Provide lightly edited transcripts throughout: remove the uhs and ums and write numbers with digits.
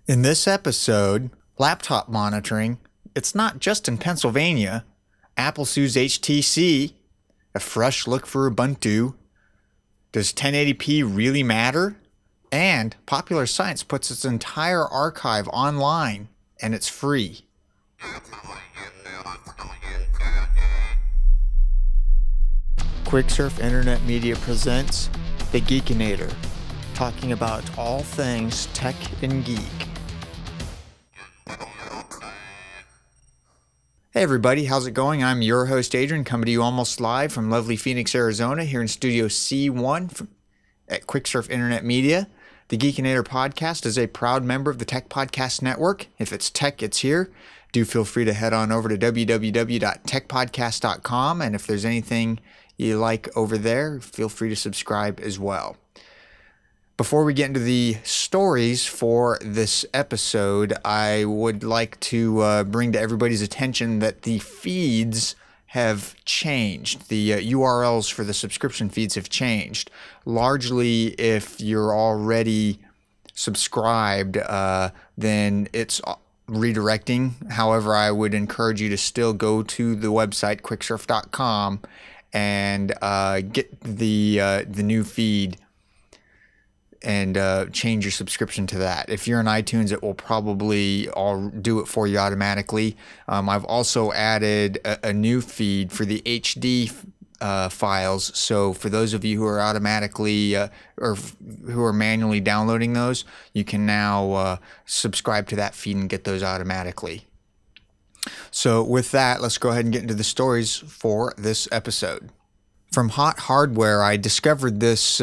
In this episode, laptop monitoring, it's not just in Pennsylvania. Apple sues HTC, a fresh look for Ubuntu. Does 1080p really matter? And Popular Science puts its entire archive online, and it's free. Quicksurf Internet Media presents the Geekinator, talking about all things tech and geek. Hey everybody, how's it going? I'm your host Adrian, coming to you almost live from lovely Phoenix, Arizona, here in Studio C1 at Quicksurf Internet Media. The Geekinator podcast is a proud member of the Tech Podcast Network. If it's tech, it's here. Do feel free to head on over to www.techpodcast.com, and if there's anything you like over there, feel free to subscribe as well. Before we get into the stories for this episode, I would like to bring to everybody's attention that the feeds have changed. The URLs for the subscription feeds have changed. Largely, if you're already subscribed, then it's redirecting. However, I would encourage you to still go to the website quicksurf.com and get the new feed and change your subscription to that. If you're in iTunes, it will probably do it for you automatically. I've also added a new feed for the HD files. So for those of you who are automatically or who are manually downloading those, you can now subscribe to that feed and get those automatically. So with that, let's go ahead and get into the stories for this episode. From Hot Hardware, I discovered this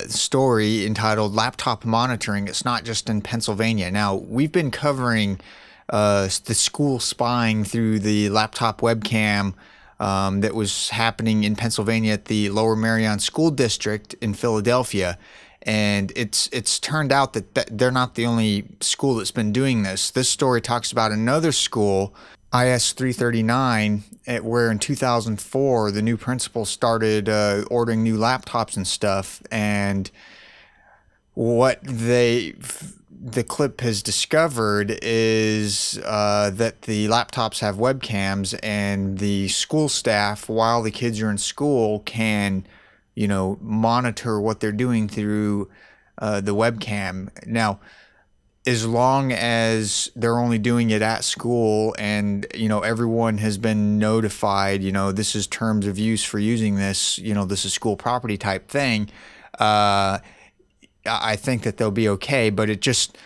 story entitled Laptop Monitoring. It's not just in Pennsylvania. Now, we've been covering the school spying through the laptop webcam that was happening in Pennsylvania at the Lower Merion School District in Philadelphia. And it's turned out that they're not the only school that's been doing this. This story talks about another school, IS 339, where in 2004 the new principal started ordering new laptops and stuff, and what the clip has discovered is that the laptops have webcams, and the school staff, while the kids are in school, can monitor what they're doing through the webcam. Now, as long as they're only doing it at school and, everyone has been notified, this is terms of use for using this, this is school property type thing, I think that they'll be okay. But it just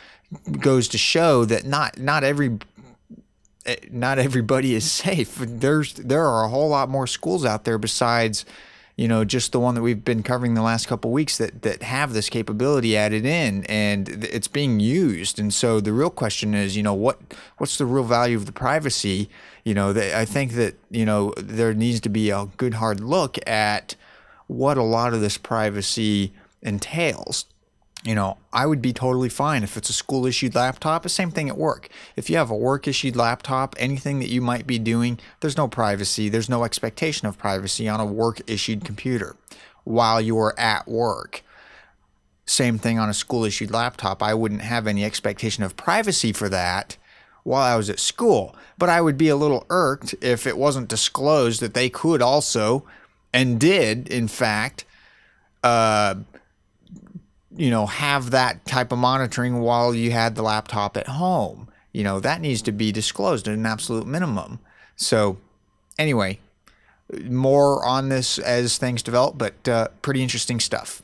goes to show that not everybody is safe. There are a whole lot more schools out there besides just the one that we've been covering the last couple of weeks that have this capability added in, and it's being used. And so the real question is, what's the real value of the privacy? I think that, there needs to be a good hard look at what a lot of this privacy entails. I would be totally fine if it's a school-issued laptop. The same thing at work. If you have a work-issued laptop, anything that you might be doing, there's no privacy. There's no expectation of privacy on a work-issued computer while you are at work. Same thing on a school-issued laptop. I wouldn't have any expectation of privacy for that while I was at school. But I would be a little irked if it wasn't disclosed that they could also, and did, in fact, have that type of monitoring while you had the laptop at home. That needs to be disclosed at an absolute minimum. So anyway, more on this as things develop, but pretty interesting stuff.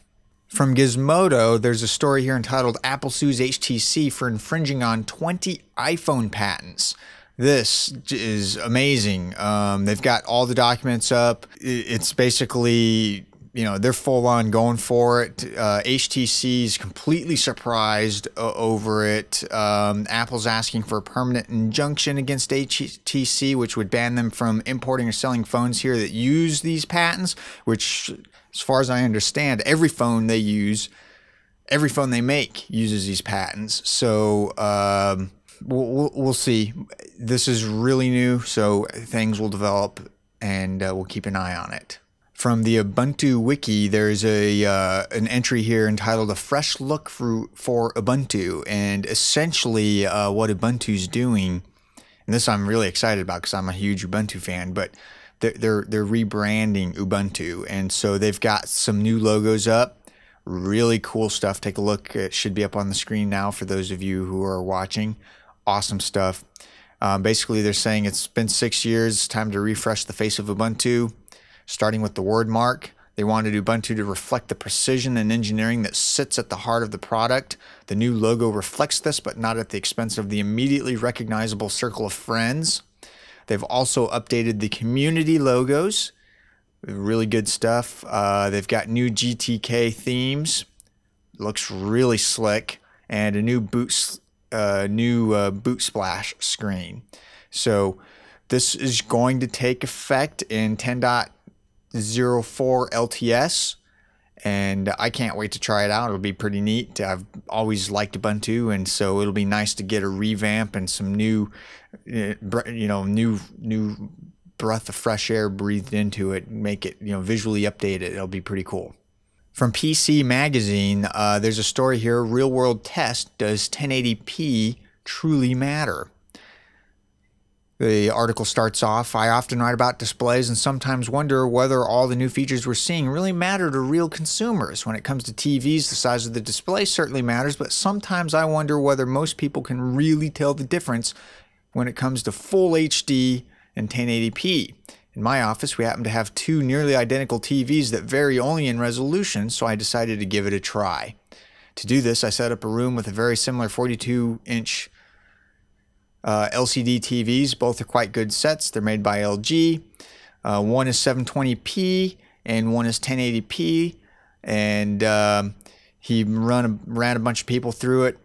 From Gizmodo, there's a story here entitled Apple sues HTC for infringing on 20 iPhone patents. This is amazing. They've got all the documents up. It's basically, they're full on going for it. HTC's completely surprised over it. Apple's asking for a permanent injunction against HTC, which would ban them from importing or selling phones here that use these patents, which, as far as I understand, every phone they make uses these patents. So we'll see. This is really new, so things will develop, and we'll keep an eye on it. From the Ubuntu wiki, there's an entry here entitled "A Fresh Look for Ubuntu," and essentially what Ubuntu's doing, and this I'm really excited about because I'm a huge Ubuntu fan, but they're rebranding Ubuntu, and so they've got some new logos up. Really cool stuff. Take a look. It should be up on the screen now for those of you who are watching. Awesome stuff. Basically, they're saying it's been 6 years. It's time to refresh the face of Ubuntu, starting with the word mark. They wanted Ubuntu to reflect the precision and engineering that sits at the heart of the product. The new logo reflects this, but not at the expense of the immediately recognizable circle of friends. They've also updated the community logos. Really good stuff. They've got new GTK themes. Looks really slick, and a new boot splash screen. So this is going to take effect in 10.04 LTS, and I can't wait to try it out. It'll be pretty neat. I've always liked Ubuntu, and so it'll be nice to get a revamp and some new, new breath of fresh air breathed into it, make it visually updated. It'll be pretty cool. From PC Magazine, there's a story here: real world test, does 1080p truly matter? The article starts off, I often write about displays and sometimes wonder whether all the new features we're seeing really matter to real consumers. When it comes to TVs, the size of the display certainly matters, but sometimes I wonder whether most people can really tell the difference when it comes to full HD and 1080p. In my office, we happen to have two nearly identical TVs that vary only in resolution, so I decided to give it a try. To do this, I set up a room with a very similar 42-inch LCD TVs. Both are quite good sets. They're made by LG. One is 720p and one is 1080p, and he ran a bunch of people through it.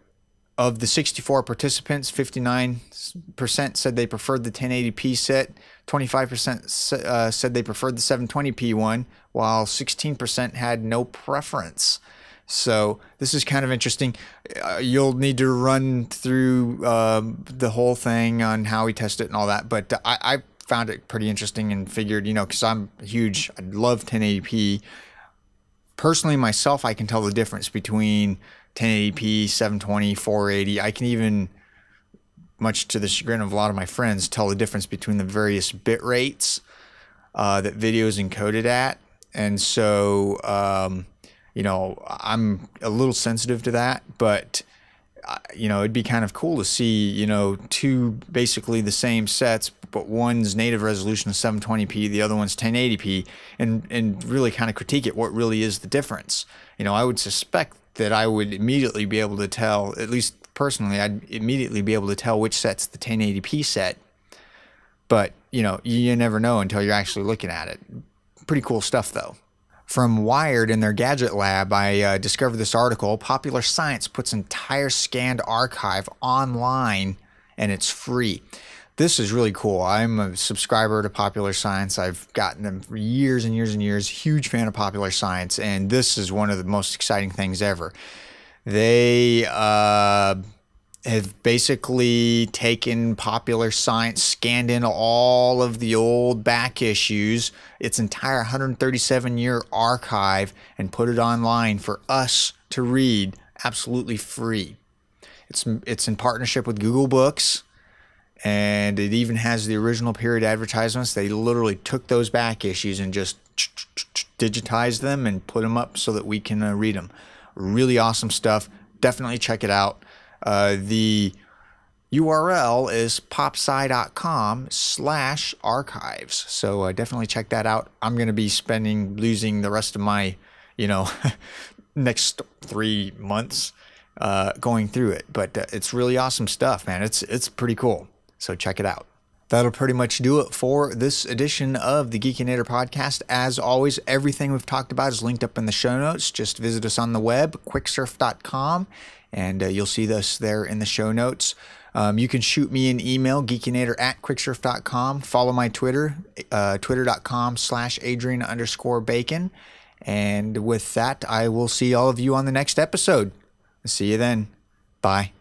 Of the 64 participants, 59% said they preferred the 1080p set, 25% said they preferred the 720p one, while 16% had no preference. So this is kind of interesting. You'll need to run through the whole thing on how we test it and all that, but I found it pretty interesting and figured, because I'm huge, I love 1080p. Personally, myself, I can tell the difference between 1080p, 720, 480. I can even, much to the chagrin of a lot of my friends, tell the difference between the various bit rates that video is encoded at. And so, I'm a little sensitive to that, but, it'd be kind of cool to see, two basically the same sets, but one's native resolution is 720p, the other one's 1080p, and really kind of critique it, what really is the difference. I would suspect that I would immediately be able to tell, at least personally, I'd immediately be able to tell which set's the 1080p set. But, you never know until you're actually looking at it. Pretty cool stuff, though. From Wired in their Gadget Lab, I discovered this article. Popular Science puts entire scanned archive online, and it's free. This is really cool. I'm a subscriber to Popular Science. I've gotten them for years and years and years. Huge fan of Popular Science, and this is one of the most exciting things ever. They have basically taken Popular Science, scanned in all of the old back issues, its entire 137-year archive, and put it online for us to read absolutely free. It's in partnership with Google Books. And it even has the original period advertisements. They literally took those back issues and just digitized them and put them up so that we can read them. Really awesome stuff. Definitely check it out. The URL is popsci.com/archives. So definitely check that out. I'm going to be losing the rest of my, next 3 months going through it. But it's really awesome stuff, man. It's pretty cool. So check it out. That'll pretty much do it for this edition of the Geekinator podcast. As always, everything we've talked about is linked up in the show notes. Just visit us on the web, quicksurf.com, and you'll see this there in the show notes. You can shoot me an email, geekinator@quicksurf.com. Follow my Twitter, twitter.com/Adrian_bacon. And with that, I will see all of you on the next episode. See you then. Bye.